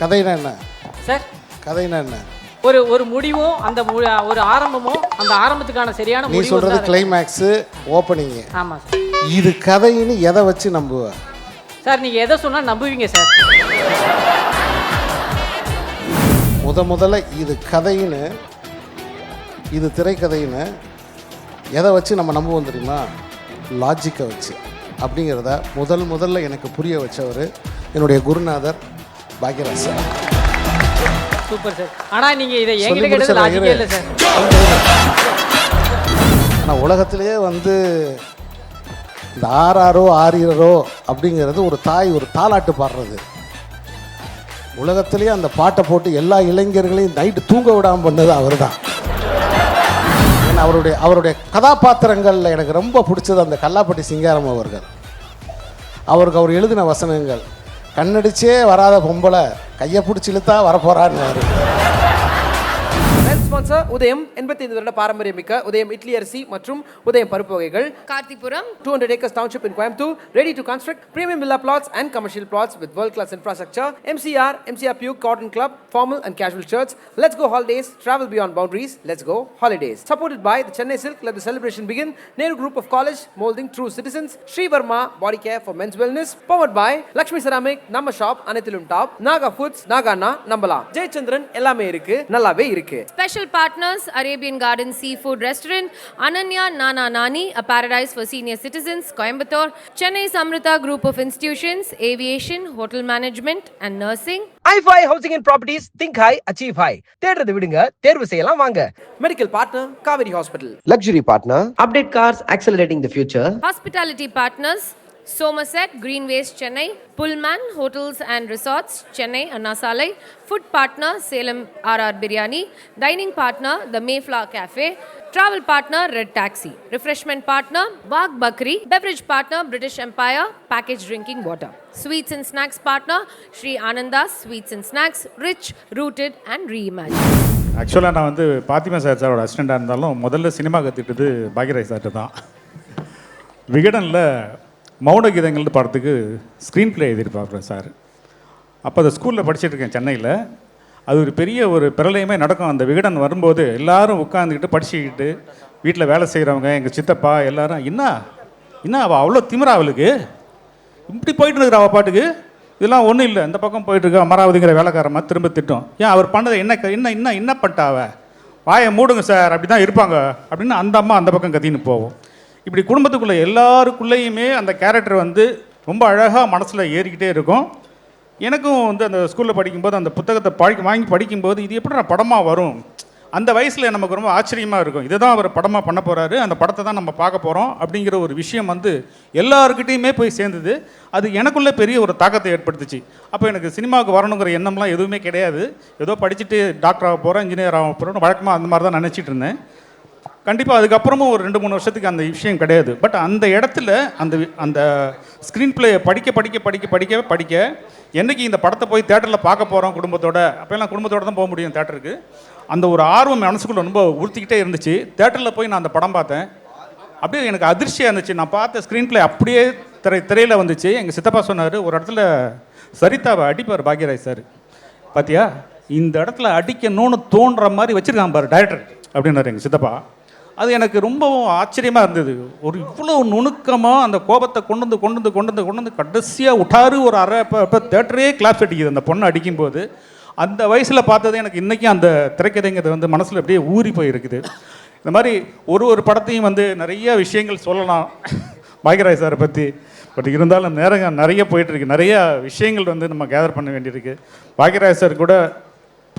கதைனா என்ன சார்? கதைனா என்ன? ஒரு முடிவும் அந்த ஒரு ஆரம்பமும் அந்த ஆரம்பத்துக்கான சரியான நீ முடிவு சொல்றது தான். Climax opening. ஆமாம் சார். இது கதைன்னு எதை வச்சு நம்புவ? சார் நீங்கள் எதை சொன்னால் நம்புவீங்க சார்? முதல்ல இது கதைன்னு, இது திரைக்கதைன்னு எதை வச்சு நம்ம நம்புவோம் தெரியுமா? லாஜிக்கை வச்சு. அப்படிங்கிறத முதல்ல எனக்கு புரிய வச்சவர் என்னுடைய குருநாதர் பாக்யராஜ் சார். Super sir. ஆனால் நீங்கள் இதை என்கிட்ட கேட்டது லாஜிக்கே இல்லை சார். ஆனால் உலகத்திலேயே வந்து இந்த ஆறாரோ ஆறீரோ அப்படிங்கிறது ஒரு தாய் ஒரு தாலாட்டு பாடுறது. உலகத்திலேயே அந்த பாட்டை போட்டு எல்லா இளைஞர்களையும் நைட்டு தூங்க விடாமல் பண்ணது அவர் தான். ஏன்னா அவருடைய கதாபாத்திரங்களில் எனக்கு ரொம்ப பிடிச்சது அந்த கல்லாப்பட்டி சிங்காரம் அவர்கள். அவர் எழுதின வசனங்கள், கண்ணடிச்சே வராத பொம்பளை கையை பிடிச்சி இழுத்தா வரப்போறான்னு. ஸ்பான்சர் உதயம் 85 வருட பாரம்பரியமிக்க உதயம் இட்லி அரிசி மற்றும் உதயம் பருப்பு வகைகள். கார்த்திபுரம் 200 acres township in Coimbatore, ready to construct premium villa plots and commercial plots with world class infrastructure. MCR Puke Cotton Club, formal and casual shirts. Let's go holidays, travel beyond boundaries. Let's go holidays. Supported by the Chennai Silk, let the celebration begin. Nehru Group of College, molding true citizens. Sri Verma Body Care for men's wellness. Powered by Lakshmi Ceramic, Namma Shop, Anithilum Top, Naga Foods, Nagana, Nambala. Jayachandran எல்லாமே இருக்கு, நல்லாவே இருக்கு. Special partners Arabian Garden Seafood Restaurant, Ananya Nana Nani, a paradise for senior citizens, Coimbatore, Chennai Samrita Group of Institutions, Aviation, Hotel Management and Nursing. i5 Housing and Properties, think high, achieve high. தேடுறது விடுங்க, தேர்வு செய்யலாம் வாங்க. Medical partner Kaveri Hospital. Luxury partner Update Cars, accelerating the future. Hospitality partners Somerset Greenways Chennai, Pullman Hotels and Resorts Chennai Anna Salai, food partner Salem RR Biryani, dining partner The Mayflower Cafe, travel partner Red Taxi, refreshment partner Wagh Bakri, beverage partner British Empire packaged drinking water, sweets and snacks partner Sri Ananda's Sweets and Snacks, rich, rooted and reimagined. ஆக்சுவலாக நான் வந்து பாத்திமா சாரோட அசிஸ்டண்ட்டாக இருந்தாலும் முதல்ல cinema கற்றுக்கிட்டது Bhagyaraj chart தான். விகடனில் மௌன கீதங்கள்னு படத்துக்கு ஸ்க்ரீன் ப்ளே எழுதியிருப்பார் சார். அப்போ அந்த ஸ்கூலில் படிச்சுட்டு இருக்கேன் சென்னையில். அது ஒரு பெரிய ஒரு பிரளயமே நடக்கும். அந்த விகடன் வரும்போது எல்லோரும் உட்காந்துக்கிட்டு படிச்சுக்கிட்டு வீட்டில் வேலை செய்கிறவங்க எங்கள் சித்தப்பா எல்லோரும் என்ன அவள் அவ்வளோ திமிரா, அவளுக்கு இப்படி போயிட்டு இருக்கிற அவள் பாட்டுக்கு, இதெல்லாம் ஒன்றும் இல்லை, இந்த பக்கம் போயிட்டுருக்க அமராவதிங்கிற வேலைக்காரமாக திரும்ப திட்டம். ஏன் அவர் பண்ணதை என்ன பண்ணிட்டாவ, வாயை மூடுங்க சார், அப்படி தான் இருப்பாங்க அப்படின்னு அந்த அம்மா அந்த பக்கம் கத்தின்னு போவோம். இப்படி குடும்பத்துக்குள்ளே எல்லாருக்குள்ளேயுமே அந்த கேரக்டர் வந்து ரொம்ப அழகாக மனசில் ஏறிக்கிட்டே இருக்கும். எனக்கும் வந்து அந்த ஸ்கூலில் படிக்கும்போது அந்த புத்தகத்தை வாங்கி படிக்கும்போது இது எப்படி நான் படமாக வரும், அந்த வயசில் நமக்கு ரொம்ப ஆச்சரியமாக இருக்கும். இதுதான் அவர் படமாக பண்ண போகிறாரு, அந்த படத்தை தான் நம்ம பார்க்க போகிறோம் அப்படிங்கிற ஒரு விஷயம் வந்து எல்லாருக்கிட்டையுமே போய் சேர்ந்தது. அது எனக்குள்ளே பெரிய ஒரு தாக்கத்தை ஏற்படுத்துச்சு. அப்போ எனக்கு சினிமாவுக்கு வரணுங்கிற எண்ணம்லாம் எதுவுமே கிடையாது. ஏதோ படிச்சுட்டு டாக்டர் ஆக போகிறேன், இன்ஜினியர் ஆக போகிறேன்னு வழக்கமாக அந்த மாதிரி தான் நினச்சிட்டு இருந்தேன். கண்டிப்பாக அதுக்கப்புறமும் ஒரு 2-3 வருஷத்துக்கு அந்த விஷயம் கிடையாது. பட் அந்த இடத்துல அந்த ஸ்க்ரீன் பிளேயை படிக்க என்றைக்கு இந்த படத்தை போய் தேட்டரில் பார்க்க போகிறோம் குடும்பத்தோட, அப்போல்லாம் குடும்பத்தோடு தான் போக முடியும் தேட்டருக்கு, அந்த ஒரு ஆர்வம் மனசுக்குள்ளே ரொம்ப உறுத்திக்கிட்டே இருந்துச்சு. தேட்டரில் போய் நான் அந்த படம் பார்த்தேன். அப்படியே எனக்கு அதிர்ச்சியாக இருந்துச்சு. நான் பார்த்த ஸ்க்ரீன் பிளே அப்படியே திரையில் வந்துச்சு. எங்கள் சித்தப்பா சொன்னார், ஒரு இடத்துல சரிதாவை அடிப்பார் பாக்யராஜ் சார், பார்த்தியா இந்த இடத்துல அடிக்கணும்னு தோன்ற மாதிரி வச்சுருக்கான் பாரு டைரக்டர் அப்படின்னாரு எங்கள் சித்தப்பா. அது எனக்கு ரொம்பவும் ஆச்சரியமாக இருந்தது. ஒரு இவ்வளோ நுணுக்கமாக அந்த கோபத்தை கொண்டு வந்து கடைசியாக விட்டாரு ஒரு அரை. இப்போ தேட்டரே கிளாப்ஸ் அடிக்குது அந்த பொண்ணை அடிக்கும்போது. அந்த வயசில் பார்த்தது எனக்கு இன்றைக்கும் அந்த திரைக்கதைங்கிறது வந்து மனசில் அப்படியே ஊறி போயிருக்குது. இந்த மாதிரி ஒரு படத்தையும் வந்து நிறைய விஷயங்கள் சொல்லலாம் பாக்யராஜ் சாரை பற்றி. பட் இருந்தாலும் நேரம் நிறைய போயிட்டுருக்கு, நிறைய விஷயங்கள் வந்து நம்ம கேதர் பண்ண வேண்டியிருக்கு. பாக்யராஜ் சார் கூட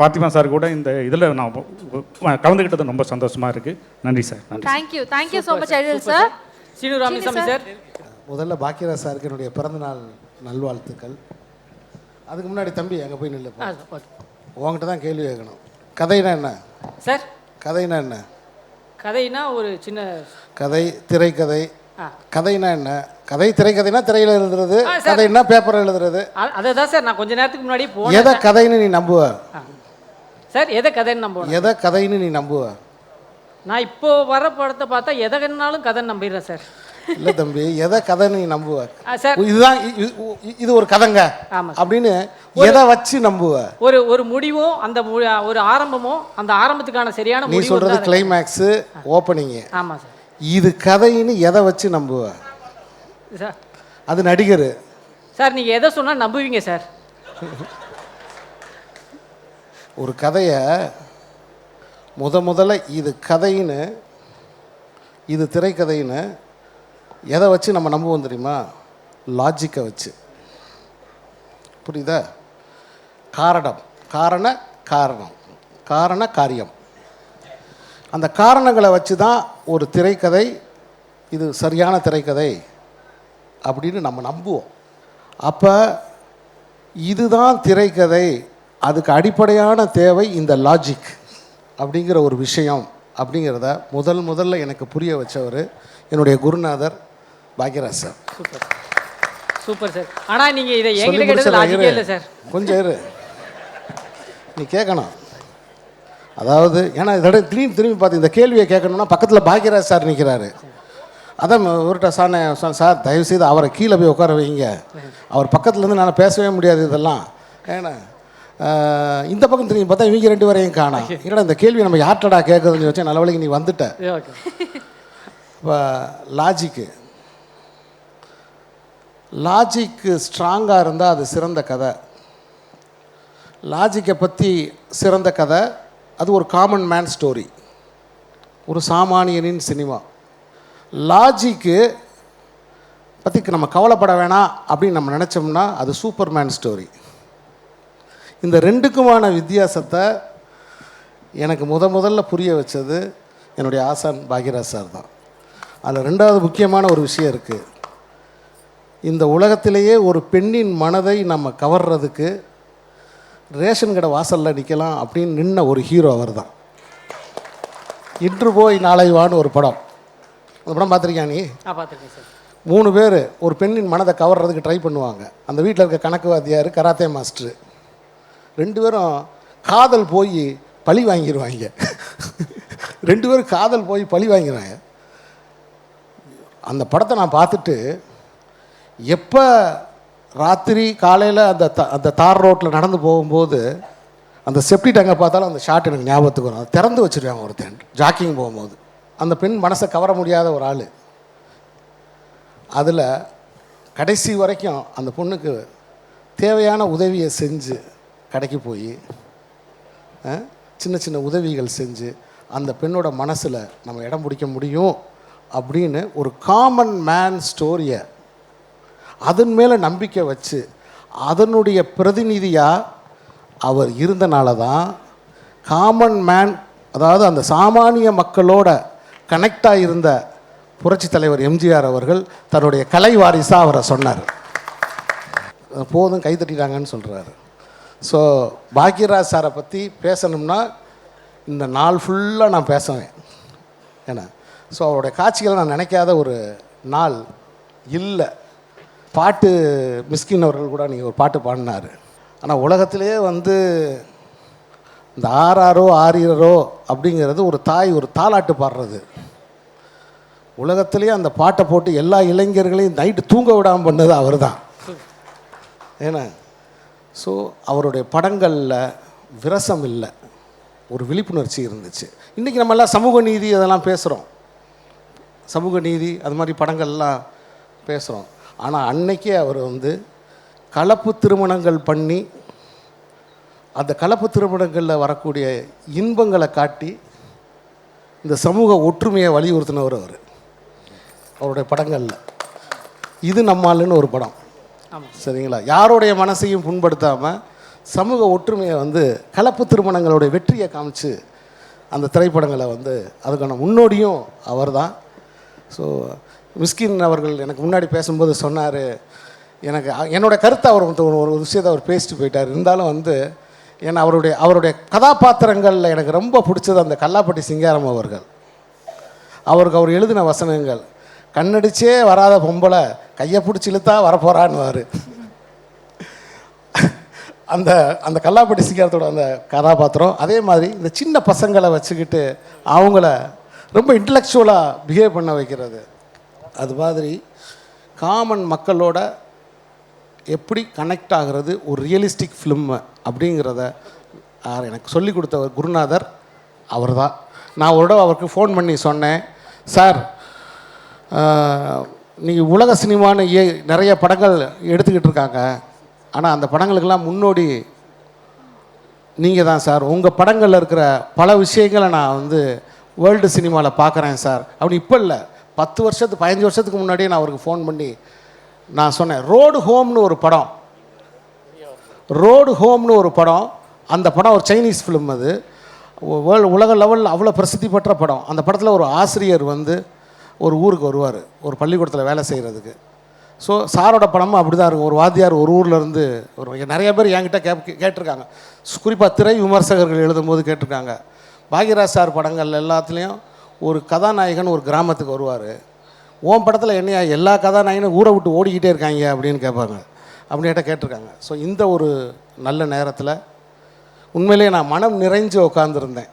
பாத்திமா சார் கூட இந்த இதில் நான் கலந்துக்கிட்டது ரொம்ப சந்தோஷமாக இருக்குது. நன்றி sir. Thank you so much ideal sir. Seenu Ramasamy sir, முதல்ல பாக்யராஜ் சாருக்கு என்னுடைய பிறந்தநாள் நல்வாழ்த்துக்கள். அதுக்கு முன்னாடி தம்பி அங்கே போய் நில்லு, உங்ககிட்ட தான் கேள்வி கேட்கணும். கதைனா என்ன சார்? கதைனா என்ன? கதைனா ஒரு சின்ன கதை, திரைக்கதை. கதைனா என்ன? கதை திரைக்கதைனா திரையில் எழுதுறது, கதைன்னா பேப்பர் எழுதுறது. அதை தான் சார் நான் கொஞ்ச நேரத்துக்கு முன்னாடி போனேன். எதை கதைன்னு நீ நம்புவ சார்? எதை கதைன்னு நம்புவேன்? எதை கதைன்னு நீ நம்புவ? நான் இப்போ வர படத்தை பார்த்தா எதை வேணாலும் கதை நம்பிடுறேன் சார். இல்லை தம்பி, எதை கதை நீ நம்புவ? சார் இதுதான் இது ஒரு கதைங்க ஆமாம் அப்படின்னு எதை வச்சு நம்புவ? ஒரு முடிவும் ஒரு ஆரம்பமும் அந்த ஆரம்பத்துக்கான சரியான நீ முடிவு சொல்றது தான் கிளைமேக்ஸு, ஓப்பனிங்கு. ஆமாம் சார். இது கதைன்னு எதை வச்சு நம்புவ? சார் அது நடிகர். சார் நீங்கள் எதை சொன்னால் நம்புவீங்க சார்? ஒரு கதையை முதல்ல இது கதைன்னு, இது திரைக்கதைன்னு எதை வச்சு நம்ம நம்புவோம் தெரியுமா? லாஜிக்கை வச்சு. புரியுதா? காரணம் காரியம். அந்த காரணங்களை வச்சு தான் ஒரு திரைக்கதை இது சரியான திரைக்கதை அப்படின்னு நம்ம நம்புவோம். அப்போ இதுதான் திரைக்கதை, அதுக்கு அடிப்படையான தேவை இந்த லாஜிக் அப்படிங்கிற ஒரு விஷயம் அப்படிங்கிறத முதல்ல எனக்கு புரிய வச்சவர் என்னுடைய குருநாதர் பாக்யராஜ் சார். Super sir. ஆனால் நீங்கள் இதை என்கிட்ட கேட்டது லாஜிக்கே இல்லை சார். கொஞ்சம் இரு, நீ கேட்கணும். அதாவது ஏன்னா இதோட திரும்பி பார்த்து இந்த கேள்வியை கேட்கணும்னா பக்கத்தில் பாக்யராஜ் சார் நிற்கிறாரு. அதான் ஒருட்ட சொன்னேன், சார் தயவுசெய்து அவரை கீழே போய் உட்கார வைங்க, அவர் பக்கத்துலேருந்து நான் பேசவே முடியாது இதெல்லாம். ஏன்னா இந்த பக்கம் திரும்பி பார்த்தா இவங்க 2 பேரையும் காணோம். என்னடா இந்த கேள்வி நம்ம யார்ட்டடா கேட்குறதுன்னு வச்சேன். நல்ல வேளைக்கு நீ வந்துட்ட. இப்போ லாஜிக்கு ஸ்ட்ராங்காக இருந்தால் அது சிறந்த கதை. லாஜிக்கை பற்றி சிறந்த கதை அது ஒரு காமன் மேன் ஸ்டோரி, ஒரு சாமானியனின் சினிமா. லாஜிக்கு பற்றி நம்ம கவலைப்பட வேணாம் அப்படின்னு நம்ம நினச்சோம்னா அது சூப்பர்மேன் ஸ்டோரி. இந்த ரெண்டுக்குமான வித்தியாசத்தை எனக்கு முதல்ல புரிய வச்சது என்னுடைய ஆசான் பாக்யராஜ் சார் தான். அதில் 2வது முக்கியமான ஒரு விஷயம் இருக்குது. இந்த உலகத்திலேயே ஒரு பெண்ணின் மனதை நம்ம கவர்றதுக்கு ரேஷன் கடை வாசலில் நிற்கலாம் அப்படின்னு நின்ன ஒரு ஹீரோ அவர் தான். இன்று போய் நாளை வான்னு ஒரு படம், அந்த படம் பார்த்துருக்கியா நீ? பார்த்துருக்கேன் சார். 3 பேர் ஒரு பெண்ணின் மனதை கவர்றதுக்கு ட்ரை பண்ணுவாங்க. அந்த வீட்டில் இருக்க கணக்கு வாத்தியார், கராத்தே மாஸ்டரு, 2 பேரும் காதல் போய் பழி வாங்கிடுவாங்க. 2 பேரும் காதல் போய் பழி வாங்கிடுவாங்க. அந்த படத்தை நான் பார்த்துட்டு எப்போ ராத்திரி காலையில் அந்த தார் ரோட்டில் நடந்து போகும்போது அந்த செப்டி டேங்கை பார்த்தாலும் அந்த ஷாட் எனக்கு ஞாபகத்துக்கு வரும். அதை திறந்து வச்சுருவாங்க ஒருத்தன் ஜாக்கிங் போகும்போது. அந்த பெண் மனசை கவர முடியாத ஒரு ஆள். அதில் கடைசி வரைக்கும் அந்த பொண்ணுக்கு தேவையான உதவியை செஞ்சு கடைக்கு போய் சின்ன உதவிகள் செஞ்சு அந்த பெண்ணோட மனசில் நம்ம இடம் பிடிக்க முடியும் அப்படின்னு ஒரு காமன் மேன் ஸ்டோரியை அதன் மேலே நம்பிக்கை வச்சு அதனுடைய பிரதிநிதியாக அவர் இருந்தனால தான் காமன் மேன், அதாவது அந்த சாமானிய மக்களோட கனெக்டாக இருந்த புரட்சி தலைவர் எம்ஜிஆர் அவர்கள் தன்னுடைய கலை வாரிசாக அவரை சொன்னார். போதும் கைத்தட்டிட்டாங்கன்னு சொல்கிறாரு. ஸோ பாக்யராஜ் சாரை பற்றி பேசணும்னா இந்த நாள் ஃபுல்லாக நான் பேசுவேன். ஏன்னா ஸோ அவருடைய காட்சிகளை நான் நினைக்காத ஒரு நாள் இல்லை. பாட்டு மிஸ்கின் அவர்கள் கூட நீங்கள் ஒரு பாட்டு பாடினார். ஆனால் உலகத்திலே இந்த ஆறாரோ ஆரியரோ அப்படிங்கிறது ஒரு தாய் ஒரு தாலாட்டு பாடுறது. உலகத்திலேயே அந்த பாட்டை போட்டு எல்லா இளைஞர்களையும் நைட்டு தூங்க விடாமல் பண்ணது அவர் தான். ஏன்னா ஸோ அவருடைய படங்களில் விரசம் இல்லை, ஒரு விழிப்புணர்ச்சி இருந்துச்சு. இன்றைக்கி நம்மெல்லாம் சமூக நீதி அதெல்லாம் பேசுகிறோம், சமூக நீதி அது மாதிரி படங்கள்லாம் பேசுகிறோம். ஆனால் அன்னைக்கே அவர் கலப்பு திருமணங்கள் பண்ணி அந்த கலப்பு திருமணங்களில் வரக்கூடிய இன்பங்களை காட்டி இந்த சமூக ஒற்றுமையை வலியுறுத்தினவர் அவர். அவருடைய படங்களில் இது நம்மாளுன்னு ஒரு படம், சரிங்களா, யாருடைய மனசையும் புண்படுத்தாமல் சமூக ஒற்றுமையை கலப்பு திருமணங்களுடைய வெற்றியை காமிச்சு அந்த திரைப்படங்களை அதுக்கான முன்னோடியும் அவர் தான். ஸோ மிஸ்கின் அவர்கள் எனக்கு முன்னாடி பேசும்போது சொன்னார், எனக்கு என்னோடய கருத்தை அவர் ஒரு விஷயத்தை அவர் பேசிட்டு போயிட்டார். இருந்தாலும் ஏன்னா அவருடைய கதாபாத்திரங்களில் எனக்கு ரொம்ப பிடிச்சது அந்த கல்லாப்பட்டி சிங்காரம் அவர்கள். அவருக்கு அவர் எழுதின வசனங்கள், கண்ணடிச்சே வராத பொம்பளை கையை பிடிச்சி இழுத்தா வரப்போகிறான்னுவார். அந்த கல்லாப்பட்டி சிங்காரத்தோட அந்த கதாபாத்திரம். அதே மாதிரி இந்த சின்ன பசங்களை வச்சுக்கிட்டு அவங்கள ரொம்ப இன்டலெக்சுவலாக பிஹேவ் பண்ண வைக்கிறது. அது மாதிரி காமன் மக்களோட எப்படி கனெக்ட் ஆகிறது ஒரு ரியலிஸ்டிக் ஃபிலிம் அப்படிங்கிறத எனக்கு சொல்லிக் கொடுத்த ஒரு குருநாதர் அவர் தான். நான் ஒரு தடவை அவருக்கு ஃபோன் பண்ணி சொன்னேன், சார் நீங்கள் உலக சினிமான்னு நிறைய படங்கள் எடுத்துக்கிட்டு இருக்காங்க, ஆனால் அந்த படங்களுக்கெல்லாம் முன்னோடி நீங்கள் தான் சார். உங்கள் படங்களில் இருக்கிற பல விஷயங்களை நான் வந்து வேர்ல்டு சினிமாவில் பார்க்குறேன் சார் அப்படி. இப்போ இல்லை, 10 வருஷத்துக்கு 15 வருஷத்துக்கு முன்னாடியே நான் அவருக்கு ஃபோன் பண்ணி நான் சொன்னேன். ரோடு ஹோம்னு ஒரு படம், ரோடு ஹோம்னு ஒரு படம். அந்த படம் ஒரு சைனீஸ் ஃபிலிம். அது உலக லெவலில் அவ்வளோ பிரசித்தி பெற்ற படம். அந்த படத்தில் ஒரு ஆசிரியர் வந்து ஒரு ஊருக்கு வருவார், ஒரு பள்ளிக்கூடத்தில் வேலை செய்கிறதுக்கு. ஸோ சாரோட படமும் அப்படி தான் இருக்கும். ஒரு வாத்தியார் ஒரு ஊர்லேருந்து நிறைய பேர் என்கிட்ட கேட்டிருக்காங்க, குறிப்பாக திரை விமர்சகர்கள் எழுதும்போது கேட்டிருக்காங்க. பாக்யராஜ் சார் படங்கள் எல்லாத்துலேயும் ஒரு கதாநாயகன் ஒரு கிராமத்துக்கு வருவார். உன் படத்தில் என்னையா எல்லா கதாநாயகனும் ஊரை விட்டு ஓடிக்கிட்டே இருக்காங்க அப்படின்னு கேட்பாங்க. அப்படின்ட்ட கேட்டிருக்காங்க. ஸோ இந்த ஒரு நல்ல நேரத்தில் உண்மையிலேயே நான் மனம் நிறைஞ்சு உட்காந்துருந்தேன்.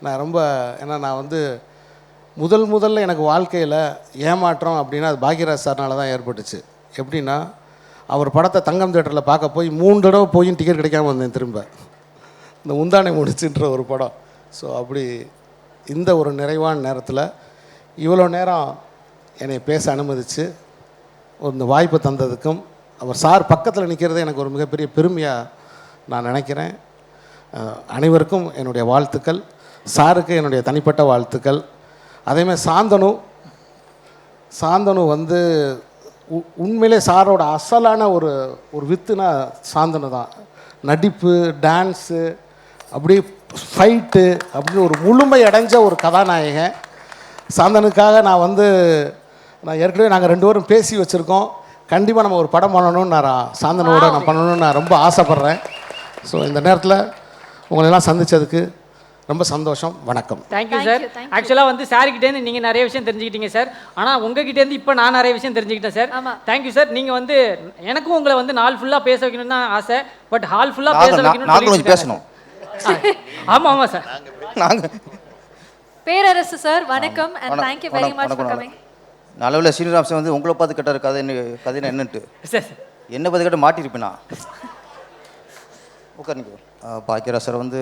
நான் ரொம்ப நான் வந்து முதல்ல எனக்கு வாழ்க்கையில் ஏமாற்றம் அப்படின்னா அது பாக்யராஜ் சார்னால தான் ஏற்பட்டுச்சு. எப்படின்னா, அவர் படத்தை தங்கம் தேட்டரில் பார்க்க போய் 3 தடவை போய் டிக்கெட் கிடைக்காம வந்தேன் திரும்ப. இந்த முந்தானை முடிச்சுன்ற ஒரு படம். ஸோ அப்படி இந்த ஒரு நிறைவான நேரத்தில் இவ்வளோ நேரம் என்னை பேச அனுமதித்து இந்த வாய்ப்பை தந்ததுக்கும், அவர் சார் பக்கத்தில் நிற்கிறதே எனக்கு ஒரு மிகப்பெரிய பெருமையாக நான் நினைக்கிறேன். அனைவருக்கும் என்னுடைய வாழ்த்துக்கள். சாருக்கு என்னுடைய தனிப்பட்ட வாழ்த்துக்கள். அதேமாதிரி சாந்தனு வந்து உண்மையிலே சாரோட அசலான ஒரு வித்துனா சாந்தனு தான். நடிப்பு, டான்ஸு, அப்படி ஃபைட்டு அப்படின்னு ஒரு முழுமை அடைஞ்ச ஒரு கதாநாயகன். சாந்தனுக்காக நான் ஏற்கனவே நாங்கள் 2 பேரும் பேசி வச்சுருக்கோம். கண்டிப்பாக நம்ம ஒரு படம் பண்ணணும்னு நான் சாந்தனோட நான் பண்ணணும்னு நான் ரொம்ப ஆசைப்பட்றேன். ஸோ இந்த நேரத்தில் உங்களெல்லாம் சந்தித்ததுக்கு ரொம்ப சந்தோஷம். வணக்கம். Thank you sir. ஆக்சுவலாக வந்து சார்கிட்டேருந்து நீங்கள் நிறைய விஷயம் தெரிஞ்சுக்கிட்டீங்க சார். ஆனால் உங்ககிட்டேருந்து இப்போ நான் நிறைய விஷயம் தெரிஞ்சுக்கிட்டேன் சார். Thank you sir. நீங்கள் வந்து எனக்கும் உங்களை வந்து நாள் ஃபுல்லாக பேச வைக்கணும்னு தான் ஆசை. பட் ஹால் ஃபுல்லாக பேச வைக்கணும்னு பேசணும். ஆமாம் சார். நாங்கள் பேரரசு சார் வணக்கம் and thank you very much for coming. நல்ல சீனியர் சார் வந்து உங்களை பார்த்து கேட்டார் கதை என்னன்ட்டு. சார் என்ன பார்த்து கேட்ட மாட்டிருப்பேனா உட்காருங்க. பாக்யராஜ் சார் வந்து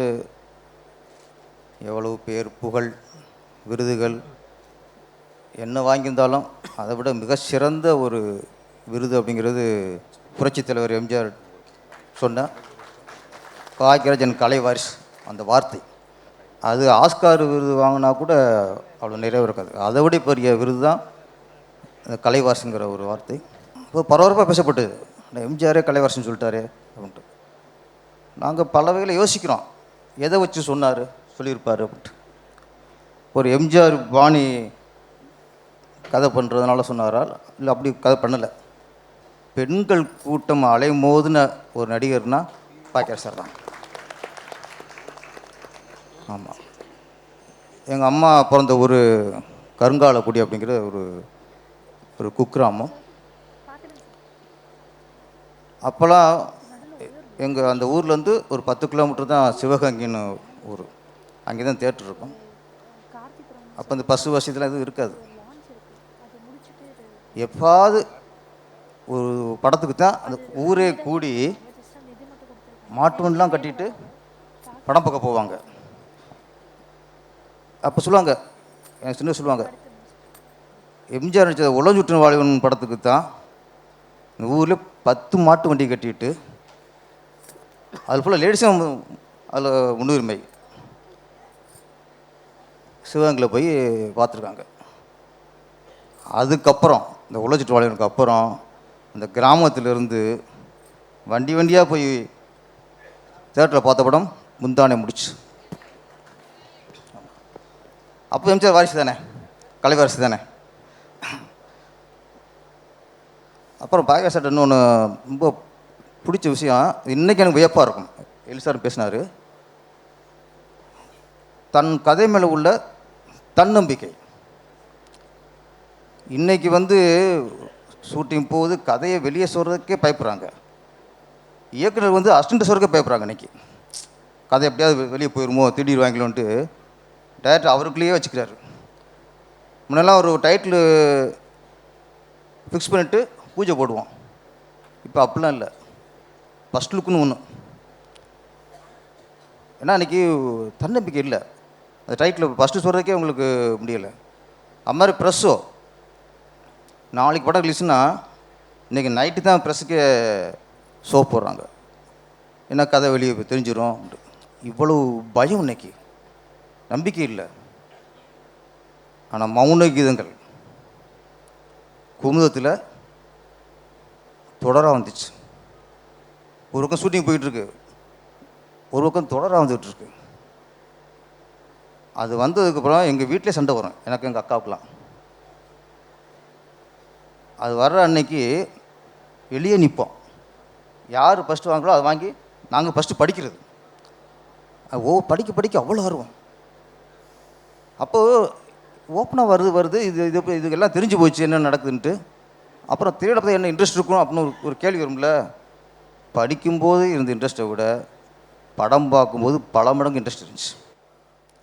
எவ்வளவு பேர், புகழ், விருதுகள் என்ன வாங்கியிருந்தாலும் அதை விட மிக சிறந்த ஒரு விருது அப்படிங்கிறது புரட்சித் தலைவர் எம்ஜிஆர் சொன்ன பாக்யராஜ் என் கலை வாரிசு அந்த வார்த்தை. அது ஆஸ்கார் விருது வாங்கினா கூட அவ்வளோ நிறைவு இருக்காது. அதை விட பெரிய விருது தான் இந்த கலைவாரிசுங்கிற ஒரு வார்த்தை. இப்போ பரபரப்பாக பேசப்பட்டு எம்ஜிஆரே கலைவாரிசுன்னு சொல்லிட்டாரு அப்படின்ட்டு. நாங்கள் பல வகையில் யோசிக்கிறோம், எதை வச்சு சொன்னார் சொல்லியிருப்பார் அப்படின்ட்டு. ஒரு எம்ஜிஆர் பாணி கதை பண்ணுறதுனால சொன்னாரா, இல்லை அப்படி கதை பண்ணலை. பெண்கள் கூட்டம் அலைமோதின ஒரு நடிகர்னால் பாக்யராஜ் சார் தான். ஆமாம், எங்கள் அம்மா பிறந்த ஒரு கருங்காலக்குடி அப்படிங்கிற ஒரு குக்கிராமம். அப்போல்லாம் எங்கள் அந்த ஊர்லேருந்து ஒரு 10 கிலோமீட்டர் தான் சிவகங்கைன்னு ஊர். அங்கே தான் தேட்டர் இருக்கும். அப்போ அந்த பஸ் வசதிலாம் எதுவும் இருக்காது. எப்பாவது ஒரு படத்துக்கு தான் அந்த ஊரே கூடி மாட்டு வண்டிலாம் கட்டிட்டு படம் பார்க்க போவாங்க. அப்போ சொல்லுவாங்க, எனக்கு சின்ன சொல்லுவாங்க, எம்ஜிஆர் நடிச்ச உலஞ்சுட்டு வாலிபன் படத்துக்கு தான் இந்த ஊரில் 10 மாட்டு வண்டி கட்டிட்டு அது ஃபுல்லாக லேடிஸும் அதில் முன்னுரிமை சிவகங்கையில் போய் பார்த்துருக்காங்க. அதுக்கப்புறம் இந்த உலஞ்சுட்டு வாலிபனுக்கு அப்புறம் இந்த கிராமத்திலேருந்து வண்டியாக போய் தேட்டரில் பார்த்த படம் முந்தானை முடிச்சு. அப்போ எம்ஜிஆர் வாரிசு தானே, கலை வாரிசு தானே. அப்புறம் பாக்யராஜ் சார் இன்னொன்று ரொம்ப பிடிச்ச விஷயம், இன்றைக்கி எனக்கு வியப்பாக இருக்கும். எலிசார் பேசினார், தன் கதை மேலே உள்ள தன்னம்பிக்கை. இன்றைக்கி வந்து ஷூட்டிங் போகுது, கதையை வெளியே சொல்கிறதுக்கே பயப்படுறாங்க. இயக்குனர் வந்து அசிஸ்டண்ட் சொல்கிறதுக்கே பயப்படுறாங்க. இன்றைக்கி கதை எப்படியாவது வெளியே போயிடுமோ, திடீர் வாங்கிக்கலான்ட்டு டேரக்டர் அவருக்குள்ளேயே வச்சுக்கிறாரு. முன்னெல்லாம் ஒரு டைட்டில் ஃபிக்ஸ் பண்ணிவிட்டு பூஜை போடுவோம். இப்போ அப்படிலாம் இல்லை, ஃபஸ்ட் லுக்குன்னு ஒன்று. ஏன்னா அன்றைக்கி தன்னம்பிக்கை இல்லை, அந்த டைட்டில் ஃபஸ்ட்டு சொல்கிறதுக்கே உங்களுக்கு முடியலை. அது மாதிரி ப்ரெஸ்ஸோ, நாளைக்கு படம் ரிலீஸ்னா இன்றைக்கி நைட்டு தான் ப்ரெஸ்ஸுக்கு ஷோ போடுறாங்க, என்ன கதை வெளியே தெரிஞ்சிடும். இவ்வளோ பயம் இன்னைக்கு, நம்பிக்கை இல்லை. ஆனால் மௌன கீதங்கள் குமுதத்தில் தொடராக வந்துச்சு. ஒரு பக்கம் ஷூட்டிங் போயிட்டுருக்கு, ஒரு பக்கம் தொடராக வந்துகிட்ருக்கு. அது வந்ததுக்கப்புறம் எங்கள் வீட்டிலே சண்டை வரும், எனக்கு எங்கள் அக்காவுக்கெலாம். அது வர்ற அன்னைக்கு வெளியே நிற்போம், யார் ஃபஸ்ட்டு வாங்குறோ அதை வாங்கி நாங்கள் ஃபஸ்ட்டு படிக்கிறது. படிக்க படிக்க அவ்வளோ ஆர்வம். அப்போது ஓப்பனாக வருது இதுக்கெல்லாம் தெரிஞ்சு போச்சு என்ன நடக்குதுன்ட்டு. அப்புறம் திரையிடப்போ என்ன இன்ட்ரெஸ்ட் இருக்கும் அப்படின்னு ஒரு கேள்வி வரும்ல. படிக்கும்போது இருந்த இன்ட்ரெஸ்ட்டை விட படம் பார்க்கும்போது பல மடங்கு இன்ட்ரெஸ்ட் இருந்துச்சு.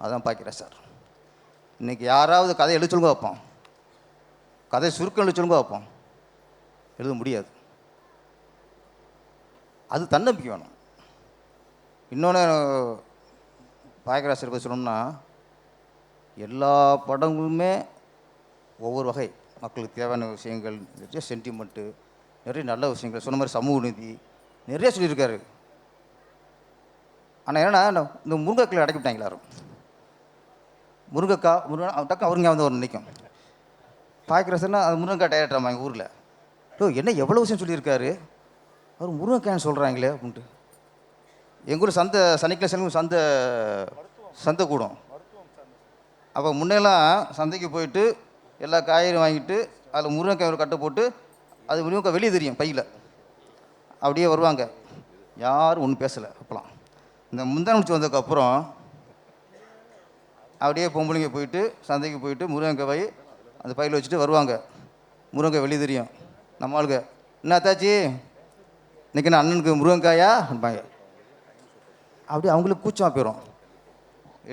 அதான் பார்க்கிறேன் சார். இன்றைக்கி யாராவது கதை எழுத சொல்லுங்க வைப்போம், கதை சுருக்கம் எழுத சொல்லுங்க வைப்போம், எழுத முடியாது. அது தன்னம்பிக்கை வேணும். இன்னொன்று பாயகராசர் பற்றி சொல்லணும்னா, எல்லா படங்களுமே ஒவ்வொரு வகை மக்களுக்கு தேவையான விஷயங்கள், நிறைய சென்டிமெண்ட்டு, நிறைய நல்ல விஷயங்கள், சொன்ன மாதிரி சமூக நீதி நிறைய சொல்லியிருக்காரு. ஆனால் என்னென்னா இந்த முருங்கைக்காய் அடக்கி விட்டாங்க எல்லாரும். முருங்கை டக்கு அவருங்க வந்து ஒரு நினைக்கும் பாயகராசர்னா அது முருங்கைக்காய் டேரக்டராமா எங்கள் ஊரில். என்ன எவ்வளோ விஷயம் சொல்லியிருக்காரு, அவர் முருங்கைக்காய்னு சொல்கிறாங்களே அப்படின்ட்டு. எங்கள் ஊர் சனிக்கிழமை சந்தை கூடும். அப்போ முன்னெல்லாம் சந்தைக்கு போயிட்டு எல்லா காய்கறியும் வாங்கிட்டு அதில் முருங்கைக்காய் ஒரு கட்டை போட்டு அது முருங்கைக்காய் வெளியே தெரியும் பையில், அப்படியே வருவாங்க. யாரும் ஒன்றும் பேசலை. அப்போலாம் இந்த முந்தான முடிச்சு வந்ததுக்கப்புறம் அப்படியே பொம்பளைங்க போயிட்டு சந்தைக்கு போயிட்டு முருங்கைக்காய் அந்த பையில் வச்சுட்டு வருவாங்க. முருங்கைக்காய் வெளியே தெரியும். நம்ம ஆளுங்க என்ன தாச்சி இன்றைக்கி நான் அண்ணனுக்கு முருங்கைக்காயா இருப்பாங்க. அப்படியே அவங்களுக்கு கூச்சமாக போயிடும்.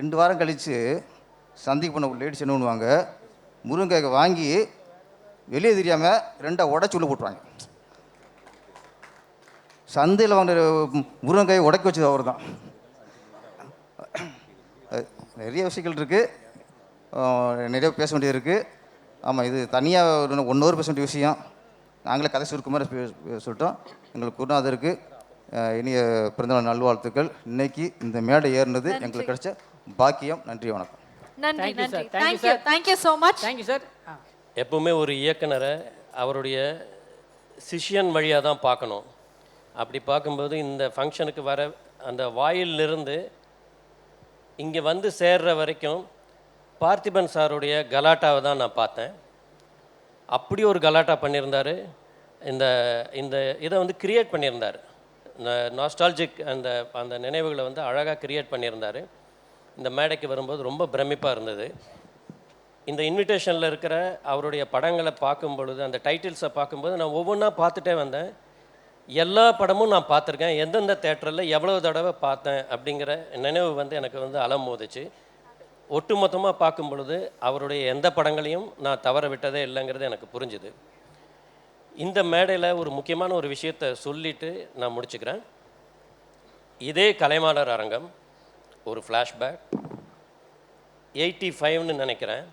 2 வாரம் கழித்து சந்தைக்கு போன லேடிஸ் என்ன பண்ணுவாங்க, முருங்கைக்காய் வாங்கி வெளியே தெரியாமல் 2 உடச்சி உள்ள போட்டுருவாங்க. சந்தையில் வாங்கின முருங்கைக்காயை உடைக்க வச்சது அவர் தான். நிறைய விஷயங்கள் இருக்குது, நிறைய பேச வேண்டியது இருக்குது. ஆமாம், இது தனியாக ஒரு 1 ஹவர் பேச வேண்டிய விஷயம். நாங்களே கதை சுருக்க மாதிரி சொல்லிட்டோம். எங்களுக்கு குருநாதருக்கு இனிய பிறந்தநாள் நல்வாழ்த்துக்கள். இன்னைக்கு இந்த மேடை ஏறினது எங்களுக்கு கிடைச்ச பாக்கியம். நன்றி, வணக்கம். நன்றி Thank you, sir. நன்றி. Thank you, thank you sir. Thank you so much. Thank you sir. எப்பவுமே ஒரு இயக்குனரை அவருடைய சிஷ்யன் வழியாக தான் பார்க்கணும். அப்படி பார்க்கும்போது இந்த ஃபங்க்ஷனுக்கு வர அந்த வாயிலிருந்து இங்கே வந்து சேர்ற வரைக்கும் பார்த்திபன் சாருடைய கலாட்டாவை தான் நான் பார்த்தேன். அப்படி ஒரு கலாட்டா பண்ணியிருந்தார். இந்த இந்த இதை வந்து கிரியேட் பண்ணியிருந்தார். இந்த நாஸ்டால்ஜிக் அந்த அந்த நினைவுகளை வந்து அழகாக கிரியேட் பண்ணியிருந்தார். இந்த மேடைக்கு வரும்போது ரொம்ப பிரமிப்பாக இருந்தது. இந்த இன்விடேஷனில் இருக்கிற அவருடைய படங்களை பார்க்கும் பொழுது, அந்த டைட்டில்ஸை பார்க்கும்போது நான் ஒவ்வொன்றா பார்த்துட்டே வந்தேன். எல்லா படமும் நான் பார்த்துருக்கேன், எந்தெந்த தேட்டரில் எவ்வளோ தடவை பார்த்தேன் அப்படிங்கிற நினைவு வந்து எனக்கு வந்து அலமோதிச்சு. ஒட்டுமொத்தமாக பார்க்கும் பொழுது அவருடைய எந்த படங்களையும் நான் தவற விட்டதே இல்லைங்கிறது எனக்கு புரிஞ்சுது. இந்த மேடையில் ஒரு முக்கியமான ஒரு விஷயத்தை சொல்லிவிட்டு நான் முடிச்சுக்கிறேன். இதே கலைமாளர் அரங்கம் ஒரு ஃப்ளாஷ்பேக் 85ன்னு நினைக்கிறேன்.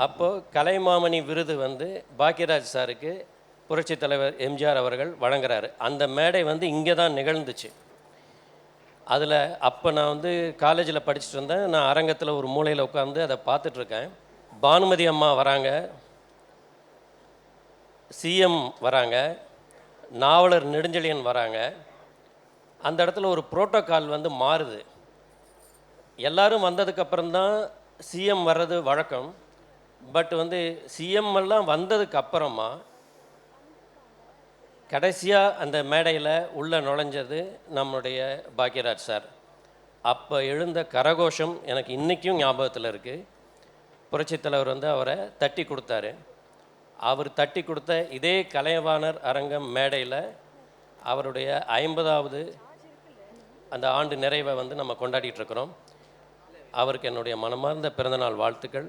அப்போது கலைமாமணி விருது வந்து பாக்யராஜ் சாருக்கு புரட்சித் தலைவர் எம்ஜிஆர் அவர்கள் வழங்குறாரு. அந்த மேடை வந்து இங்கே தான் நிகழ்ந்துச்சு. அதில் அப்போ நான் வந்து காலேஜில் படிச்சுட்டு இருந்தேன். நான் அரங்கத்தில் ஒரு மூலையில் உட்காந்து அதை பார்த்துட்ருக்கேன். பானுமதி அம்மா வராங்க, சிஎம் வராங்க, நாவலர் நெடுஞ்செழியன் வராங்க. அந்த இடத்துல ஒரு புரோட்டோக்கால் வந்து மாறுது. எல்லாரும் வந்ததுக்கப்புறம்தான் சிஎம் வர்றது வழக்கம். பட் வந்து சிஎம் எல்லாம் வந்ததுக்கு அப்புறமா கடைசியாக அந்த மேடையில் உள்ளே நுழைஞ்சது நம்முடைய பாக்யராஜ் சார். அப்போ எழுந்த கரகோஷம் எனக்கு இன்றைக்கும் ஞாபகத்தில் இருக்குது. புரட்சித் தலைவர் வந்து அவரை தட்டி கொடுத்தாரு. அவர் தட்டி கொடுத்த இதே கலைவாணர் அரங்கம் மேடையில் அவருடைய 50வது அந்த ஆண்டு நிறைவை வந்து நம்ம கொண்டாடிட்டு இருக்கிறோம். அவருக்கு என்னுடைய மனமார்ந்த பிறந்தநாள் வாழ்த்துக்கள்.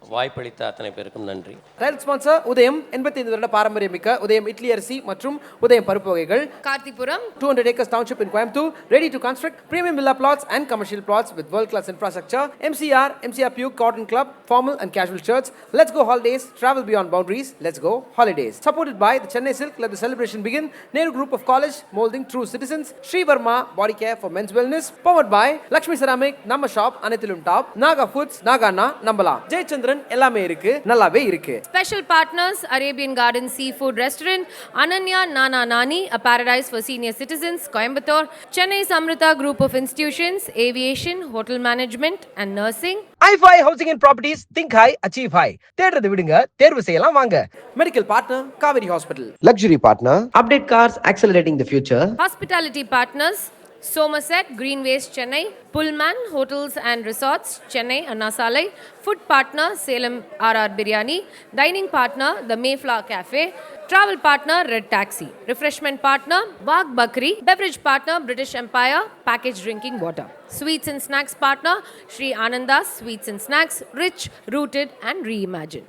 வாய்ப்பளித்த அத்தனை பேருக்கும் நன்றி. டைட்டில் ஸ்பான்சர் உதயம் 85 வருட பாரம்பரியமிக்க உதயம் இட்லி அரிசி மற்றும் உதயம் பருப்பு வகைகள். Karthipuram, 200 acres township in Coimbatore, ready to construct premium villa plots and commercial plots with world-class infrastructure. MCR Puke Cotton Club, formal and casual shirts. Let's go holidays, travel beyond boundaries. Let's go holidays. Supported by the Chennai Silk, let the celebration begin. Nehru Group of College, molding true citizens. Sri Verma Body Care for men's wellness. Powered by Lakshmi Ceramic, Namma Shop, Anithilum Top, Naga Foods, Nagana, Nambala. Jayachandran எல்லாமே இருக்கு, நல்லாவே இருக்கு. special partners Arabian Garden Seafood Restaurant, Ananya Nana Nani, a paradise for senior citizens, Coimbatore, Chennai Samrita Group of Institutions, Aviation, Hotel Management and Nursing. i5 Housing and Properties, think high, achieve high. தேடுறது விடுங்க, தேர்வு செய்யலாம் வாங்க. Medical partner Kaveri Hospital. Luxury partner, update cars accelerating the future. Hospitality partners Somerset, Greenways, Chennai, Pullman, Hotels and Resorts, Chennai, Anna Salai, Food partner, Salem RR Biryani, Dining partner, The Mayflower Cafe, Travel partner, Red Taxi, Refreshment partner, Wagh Bakri, Beverage partner, British Empire, Packaged Drinking Water, Sweets and Snacks partner, Sri Ananda's Sweets and Snacks, rich, rooted and reimagined.